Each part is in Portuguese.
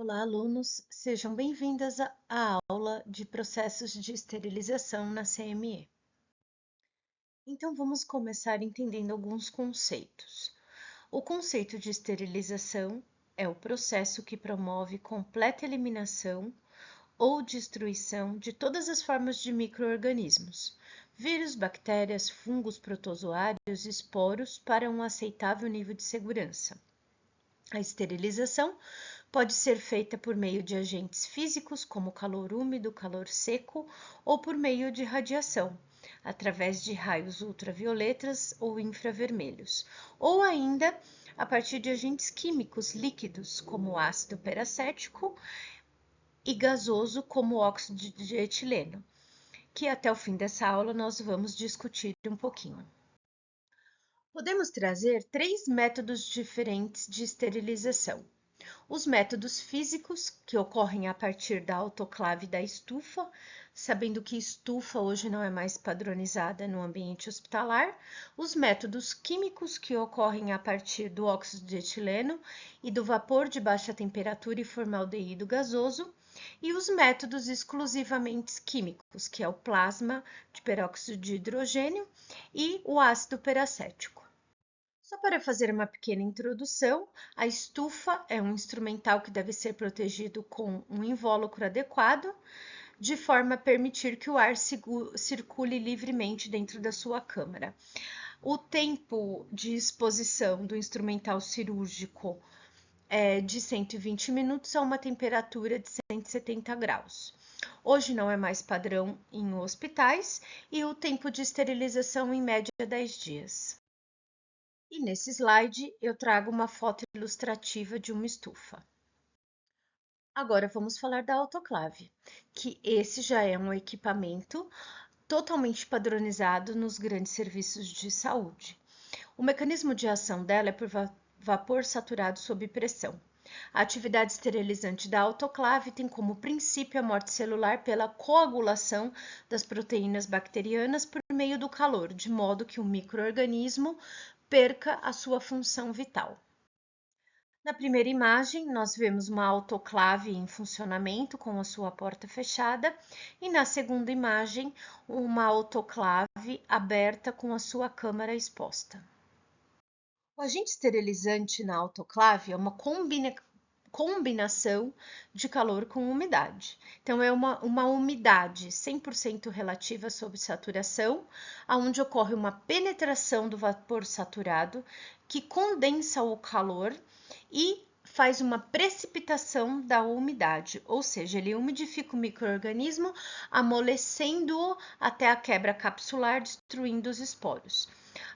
Olá, alunos, sejam bem-vindas à aula de processos de esterilização na CME. Então, vamos começar entendendo alguns conceitos. O conceito de esterilização é o processo que promove completa eliminação ou destruição de todas as formas de micro-organismos, vírus, bactérias, fungos, protozoários e esporos para um aceitável nível de segurança. A esterilização pode ser feita por meio de agentes físicos, como calor úmido, calor seco, ou por meio de radiação, através de raios ultravioletas ou infravermelhos, ou ainda a partir de agentes químicos líquidos, como ácido peracético, e gasoso, como óxido de etileno, que até o fim dessa aula nós vamos discutir um pouquinho. Podemos trazer três métodos diferentes de esterilização. Os métodos físicos, que ocorrem a partir da autoclave da estufa, sabendo que estufa hoje não é mais padronizada no ambiente hospitalar. Os métodos químicos, que ocorrem a partir do óxido de etileno e do vapor de baixa temperatura e formaldeído gasoso. E os métodos exclusivamente químicos, que é o plasma de peróxido de hidrogênio e o ácido peracético. Só para fazer uma pequena introdução, a estufa é um instrumental que deve ser protegido com um invólucro adequado, de forma a permitir que o ar circule livremente dentro da sua câmara. O tempo de exposição do instrumental cirúrgico é de 120 minutos a uma temperatura de 170 graus. Hoje não é mais padrão em hospitais e o tempo de esterilização em média é 10 dias. E nesse slide eu trago uma foto ilustrativa de uma estufa. Agora vamos falar da autoclave, que esse já é um equipamento totalmente padronizado nos grandes serviços de saúde. O mecanismo de ação dela é por vapor saturado sob pressão. A atividade esterilizante da autoclave tem como princípio a morte celular pela coagulação das proteínas bacterianas por meio do calor, de modo que o micro-organismo perca a sua função vital. Na primeira imagem, nós vemos uma autoclave em funcionamento com a sua porta fechada, e na segunda imagem, uma autoclave aberta com a sua câmara exposta. O agente esterilizante na autoclave é uma combinação de calor com umidade. Então, é uma umidade 100% relativa sob saturação, onde ocorre uma penetração do vapor saturado que condensa o calor e faz uma precipitação da umidade, ou seja, ele umidifica o micro-organismo, amolecendo-o até a quebra capsular, destruindo os esporos.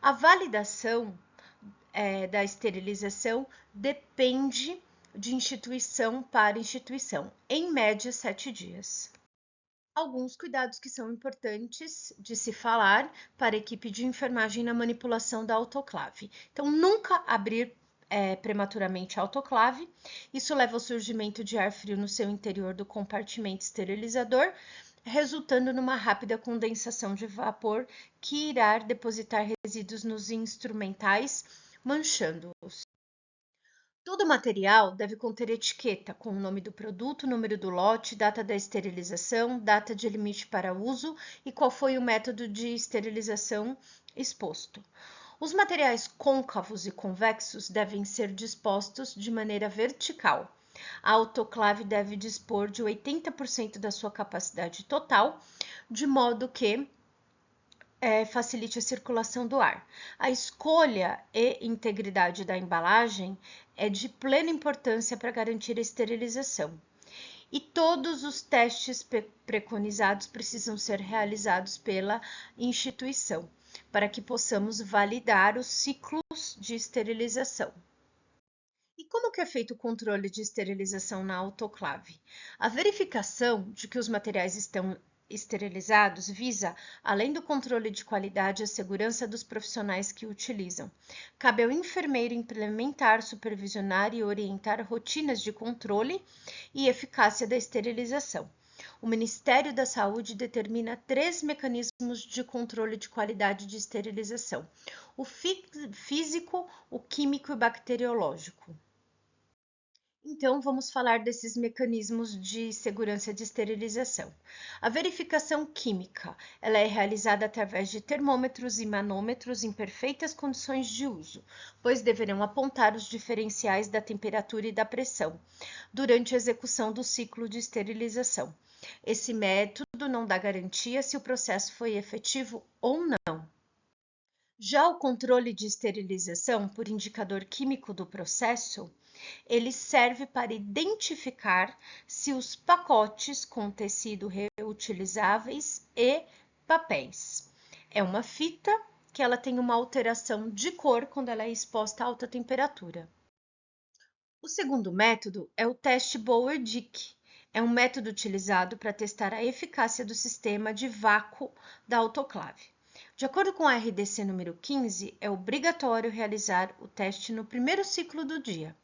A validação da esterilização depende de instituição para instituição, em média 7 dias. Alguns cuidados que são importantes de se falar para a equipe de enfermagem na manipulação da autoclave. Então, nunca abrir prematuramente a autoclave, isso leva ao surgimento de ar frio no seu interior do compartimento esterilizador, resultando numa rápida condensação de vapor que irá depositar resíduos nos instrumentais, manchando-os. Todo material deve conter etiqueta com o nome do produto, número do lote, data da esterilização, data de limite para uso e qual foi o método de esterilização exposto. Os materiais côncavos e convexos devem ser dispostos de maneira vertical. A autoclave deve dispor de 80% da sua capacidade total, de modo que facilite a circulação do ar. A escolha e integridade da embalagem é de plena importância para garantir a esterilização. E todos os testes preconizados precisam ser realizados pela instituição, para que possamos validar os ciclos de esterilização. E como que é feito o controle de esterilização na autoclave? A verificação de que os materiais estão esterilizados visa, além do controle de qualidade, a segurança dos profissionais que o utilizam. Cabe ao enfermeiro implementar, supervisionar e orientar rotinas de controle e eficácia da esterilização. O Ministério da Saúde determina 3 mecanismos de controle de qualidade de esterilização: o físico, o químico e o bacteriológico. Então, vamos falar desses mecanismos de segurança de esterilização. A verificação química, ela é realizada através de termômetros e manômetros em perfeitas condições de uso, pois deverão apontar os diferenciais da temperatura e da pressão durante a execução do ciclo de esterilização. Esse método não dá garantia se o processo foi efetivo ou não. Já o controle de esterilização por indicador químico do processo, ele serve para identificar se os pacotes com tecido reutilizáveis e papéis. É uma fita que ela tem uma alteração de cor quando ela é exposta a alta temperatura. O segundo método é o teste Bower-Dick. É um método utilizado para testar a eficácia do sistema de vácuo da autoclave. De acordo com a RDC número 15, é obrigatório realizar o teste no primeiro ciclo do dia.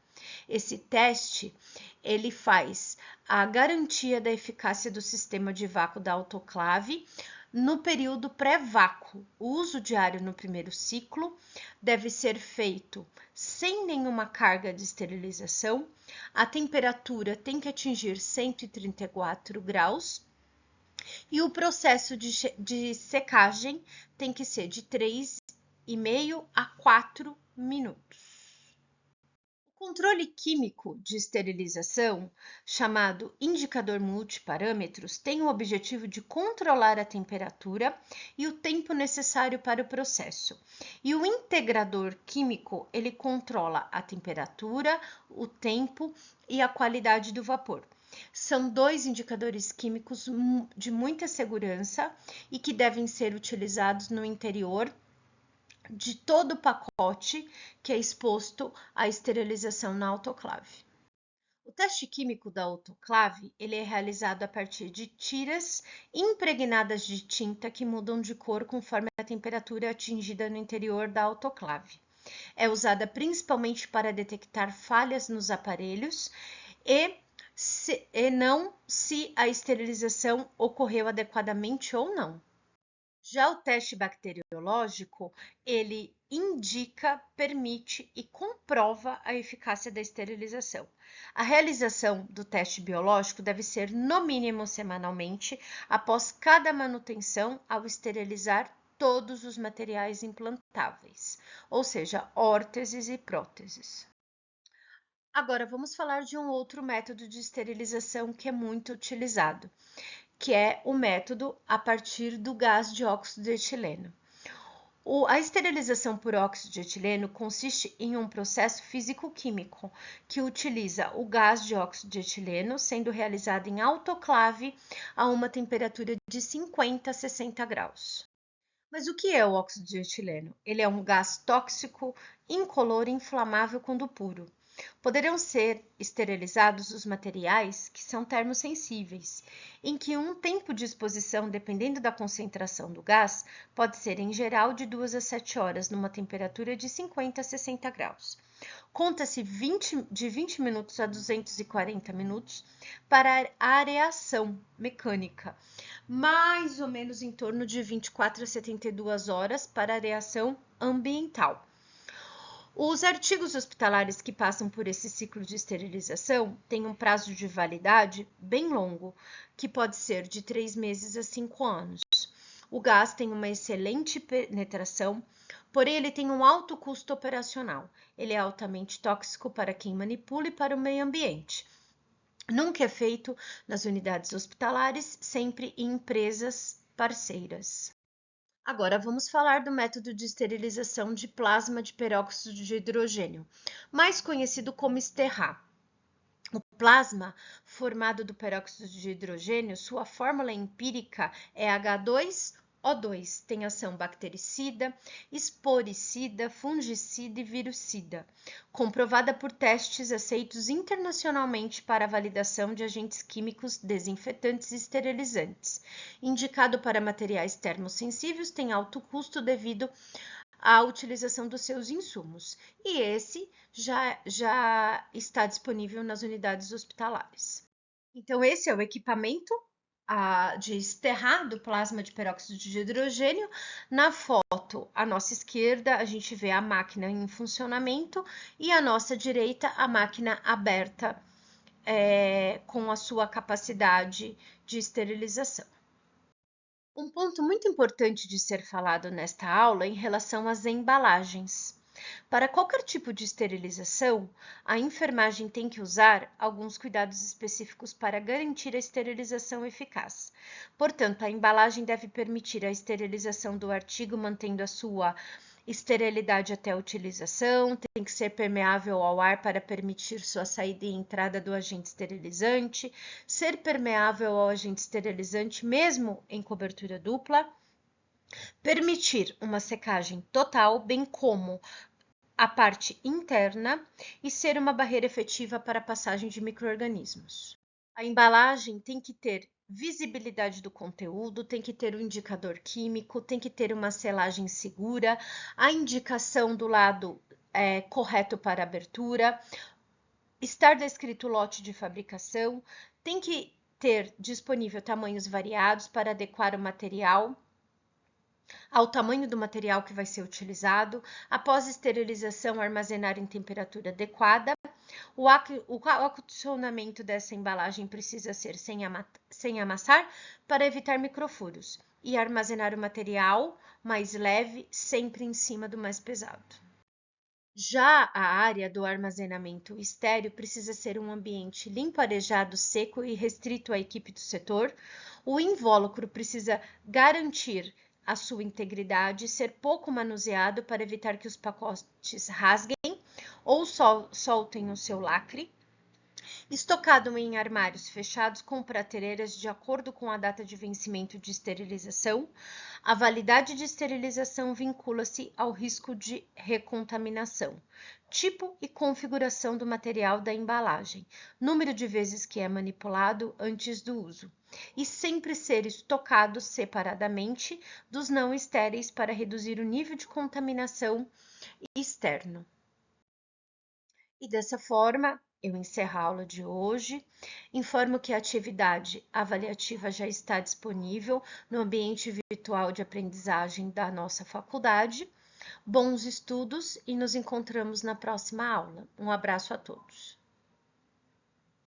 Esse teste, ele faz a garantia da eficácia do sistema de vácuo da autoclave no período pré-vácuo. O uso diário no primeiro ciclo deve ser feito sem nenhuma carga de esterilização. A temperatura tem que atingir 134 graus e o processo de secagem tem que ser de 3,5 a 4 minutos. O controle químico de esterilização, chamado indicador multiparâmetros, tem o objetivo de controlar a temperatura e o tempo necessário para o processo. E o integrador químico, ele controla a temperatura, o tempo e a qualidade do vapor. São dois indicadores químicos de muita segurança e que devem ser utilizados no interior de todo o pacote que é exposto à esterilização na autoclave. O teste químico da autoclave, ele é realizado a partir de tiras impregnadas de tinta que mudam de cor conforme a temperatura atingida no interior da autoclave. É usada principalmente para detectar falhas nos aparelhos e não se a esterilização ocorreu adequadamente ou não. Já o teste bacteriológico, ele indica, permite e comprova a eficácia da esterilização. A realização do teste biológico deve ser no mínimo semanalmente, após cada manutenção ao esterilizar todos os materiais implantáveis, ou seja, órteses e próteses. Agora vamos falar de um outro método de esterilização que é muito utilizado, que é o método a partir do gás de óxido de etileno. A esterilização por óxido de etileno consiste em um processo físico-químico que utiliza o gás de óxido de etileno sendo realizado em autoclave a uma temperatura de 50 a 60 graus. Mas o que é o óxido de etileno? Ele é um gás tóxico, incolor e inflamável quando puro. Poderão ser esterilizados os materiais que são termosensíveis, em que um tempo de exposição, dependendo da concentração do gás, pode ser em geral de 2 a 7 horas, numa temperatura de 50 a 60 graus. Conta-se de 20 minutos a 240 minutos para a areação mecânica, mais ou menos em torno de 24 a 72 horas para a areação ambiental. Os artigos hospitalares que passam por esse ciclo de esterilização têm um prazo de validade bem longo, que pode ser de 3 meses a 5 anos. O gás tem uma excelente penetração, porém ele tem um alto custo operacional. Ele é altamente tóxico para quem manipula e para o meio ambiente. Nunca é feito nas unidades hospitalares, sempre em empresas parceiras. Agora vamos falar do método de esterilização de plasma de peróxido de hidrogênio, mais conhecido como Sterra. O plasma formado do peróxido de hidrogênio, sua fórmula empírica é H2O2, tem ação bactericida, esporicida, fungicida e virucida, comprovada por testes aceitos internacionalmente para a validação de agentes químicos, desinfetantes e esterilizantes. Indicado para materiais termosensíveis, tem alto custo devido à utilização dos seus insumos, e esse já está disponível nas unidades hospitalares. Então, esse é o equipamento de Sterra do plasma de peróxido de hidrogênio. Na foto, à nossa esquerda, a gente vê a máquina em funcionamento e à nossa direita, a máquina aberta com a sua capacidade de esterilização. Um ponto muito importante de ser falado nesta aula é em relação às embalagens. Para qualquer tipo de esterilização, a enfermagem tem que usar alguns cuidados específicos para garantir a esterilização eficaz. Portanto, a embalagem deve permitir a esterilização do artigo, mantendo a sua esterilidade até a utilização, tem que ser permeável ao ar para permitir sua saída e entrada do agente esterilizante, ser permeável ao agente esterilizante mesmo em cobertura dupla, permitir uma secagem total, bem como a parte interna e ser uma barreira efetiva para a passagem de micro-organismos. A embalagem tem que ter visibilidade do conteúdo, tem que ter um indicador químico, tem que ter uma selagem segura, a indicação do lado correto para abertura, estar descrito o lote de fabricação, tem que ter disponível tamanhos variados para adequar o material ao tamanho do material que vai ser utilizado, após esterilização, armazenar em temperatura adequada. O acondicionamento dessa embalagem precisa ser sem amassar para evitar microfuros e armazenar o material mais leve sempre em cima do mais pesado. Já a área do armazenamento estéreo precisa ser um ambiente limpo, arejado, seco e restrito à equipe do setor. O invólucro precisa garantir a sua integridade e ser pouco manuseado para evitar que os pacotes rasguem ou soltem o seu lacre. Estocado em armários fechados com prateleiras de acordo com a data de vencimento de esterilização. A validade de esterilização vincula-se ao risco de recontaminação, tipo e configuração do material da embalagem, número de vezes que é manipulado antes do uso, e sempre ser estocado separadamente dos não estéreis para reduzir o nível de contaminação externo. E dessa forma, eu encerro a aula de hoje. Informo que a atividade avaliativa já está disponível no ambiente virtual de aprendizagem da nossa faculdade. Bons estudos e nos encontramos na próxima aula. Um abraço a todos.